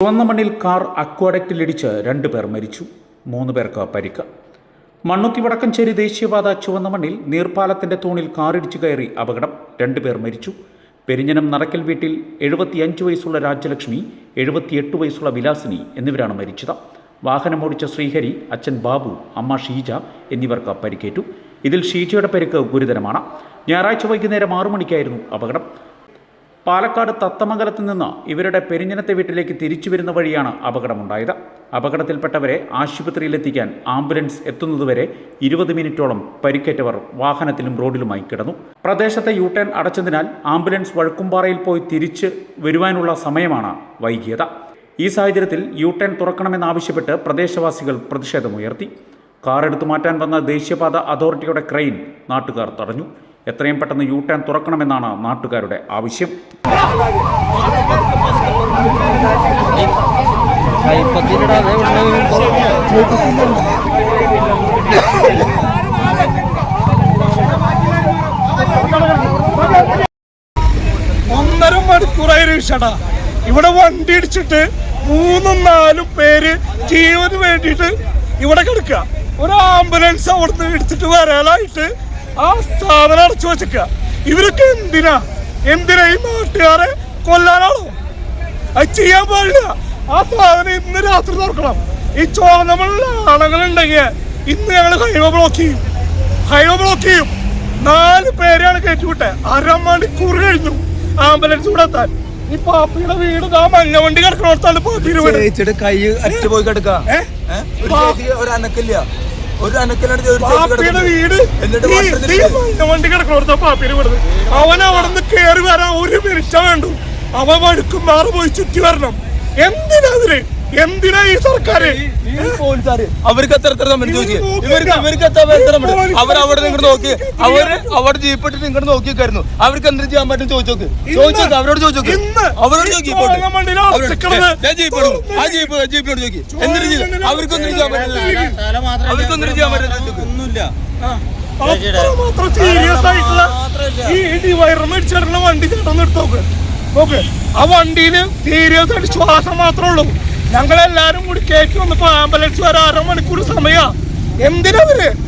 ചുവന്ന മണ്ണിൽ കാർ അക്വാഡക്റ്റിലിടിച്ച് 2 പേർ മരിച്ചു, 3 പേർക്ക് പരിക്ക്. മണ്ണുത്തി വടക്കഞ്ചേരി ദേശീയപാത ചുവന്ന മണ്ണിൽ നീർപ്പാലത്തിന്റെ തൂണിൽ കാറിടിച്ചു കയറി അപകടം, 2 പേർ മരിച്ചു. പെരിഞ്ഞനം നടക്കൽ വീട്ടിൽ 75 വയസ്സുള്ള രാജ്യലക്ഷ്മി, 78 വയസ്സുള്ള വിലാസിനി എന്നിവരാണ് മരിച്ചത്. വാഹനമോടിച്ച ശ്രീഹരി, അച്ഛൻ ബാബു, അമ്മ ഷീജ എന്നിവർക്ക് പരിക്കേറ്റു. ഇതിൽ ഷീജയുടെ പരിക്ക് ഗുരുതരമാണ്. ഞായറാഴ്ച വൈകുന്നേരം 6 മണിക്കായിരുന്നു അപകടം. പാലക്കാട് തത്തമംഗലത്ത് നിന്ന് ഇവരുടെ പെരിഞ്ഞനത്തെ വീട്ടിലേക്ക് തിരിച്ചു വരുന്ന വഴിയാണ് അപകടമുണ്ടായത്. അപകടത്തിൽപ്പെട്ടവരെ ആശുപത്രിയിലെത്തിക്കാൻ ആംബുലൻസ് എത്തുന്നതുവരെ 20 മിനിറ്റോളം പരിക്കേറ്റവർ വാഹനത്തിലും റോഡിലുമായി കിടന്നു. പ്രദേശത്തെ യു-ടേൺ അടച്ചതിനാൽ ആംബുലൻസ് വഴുക്കുംപാറയിൽ പോയി തിരിച്ച് വരുവാനുള്ള സമയമാണ് വൈകിയത്. ഈ സാഹചര്യത്തിൽ യു-ടേൺ തുറക്കണമെന്നാവശ്യപ്പെട്ട് പ്രദേശവാസികൾ പ്രതിഷേധമുയർത്തി. കാർ എടുത്തു മാറ്റാൻ വന്ന ദേശീയപാത അതോറിറ്റിയുടെ ക്രെയിൻ നാട്ടുകാർ തടഞ്ഞു. എത്രയും പെട്ടെന്ന് യു-ടേൺ തുറക്കണമെന്നാണ് നാട്ടുകാരുടെ ആവശ്യം. ഒന്നര മണിക്കൂറായി രക്ഷടാ ഇവിടെ വണ്ടി ഇടിച്ചിട്ട് 3-4 പേര് ജീവന് വേണ്ടിയിട്ട് ഇവിടെ കിടക്കുക. ഒരു ആംബുലൻസ് അവിടുന്ന് എടുത്തിട്ട് വരാനായിട്ട് ആ സാധനം അടച്ചു വെച്ചേക്ക. ഇവരൊക്കെ എന്തിനാ ഈ നാട്ടുകാരെ കൊല്ലാനാണോ? അത് ചെയ്യാൻ പാടില്ല. ആ സാധനം ഇന്ന് രാത്രി തുറക്കണം. ഈ ചോന്നമുള്ള ആളുകളുണ്ടെങ്കിൽ ഇന്ന് ഞങ്ങൾ ഹൈവേ ബ്ലോക്ക് ചെയ്യും. 4 പേരെയാണ് കയറ്റിവിട്ടെ. 1/2 മണിക്കൂർ കഴിഞ്ഞു ആംബുലൻസ് ഇവിടെ എത്താൻ. ഈ പാപ്പിയുടെ വീട് ആ മഞ്ഞ വണ്ടി കിടക്കണോർത്താണ് പാപ്പിയുടെ വീട്. കൈ അറ്റ പോയി കിടക്കുക. പാപ്പിയുടെ വീട് മഞ്ഞ വണ്ടി കിടക്കണോർത്താ പാപ്പിയുടെ വീട്. അവൻ അവിടെ നിന്ന് കയറി വരാൻ 1 മിനിറ്റ് വേണ്ടു. അവൻ വഴുക്കും മാറി പോയി ചുറ്റി വരണം. എന്തിനാ ഈ സർക്കാർ? അവർക്ക് എത്ര അവരവിടെ നിങ്ങൾ നോക്കി, അവിടെ ജീപ്പിട്ട് നിങ്ങൾ നോക്കിക്കായിരുന്നു. അവർക്ക് എന്ത് ചെയ്യാൻ പറ്റും ചോദിച്ചോക്ക്. അവരോട് ചോദിച്ചോക്ക്. ആ ജീപ്പിനോട് ചോദിക്കും. എന്തിനു ചെയ്യും? അവർക്കൊന്നും ചെയ്യാൻ പറ്റില്ല. സീരിയസ് ആയിട്ടുള്ള ഈ വയറുമടിച്ചിടുന്ന വണ്ടി ചേട്ടൻ എടുത്തോക്ക്. ആ വണ്ടിയില് സീരിയസ് ആയിട്ട് ശ്വാസം മാത്രമേ ഉള്ളൂ. ഞങ്ങളെല്ലാരും കൂടി കയറ്റി വന്നപ്പോ ആംബുലൻസ് വരെ 1/2 മണിക്കൂർ സമയാ.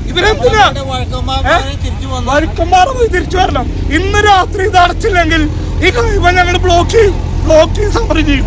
ഇവരെന്തിനാ വഴുക്കുംപാറ പോയി തിരിച്ചു വരണം. ഇന്ന് രാത്രി ഇത് അടച്ചില്ലെങ്കിൽ ഈ കഴിവ് ഞങ്ങൾ ബ്ലോക്ക് ചെയ്യും. സമരം ചെയ്യും.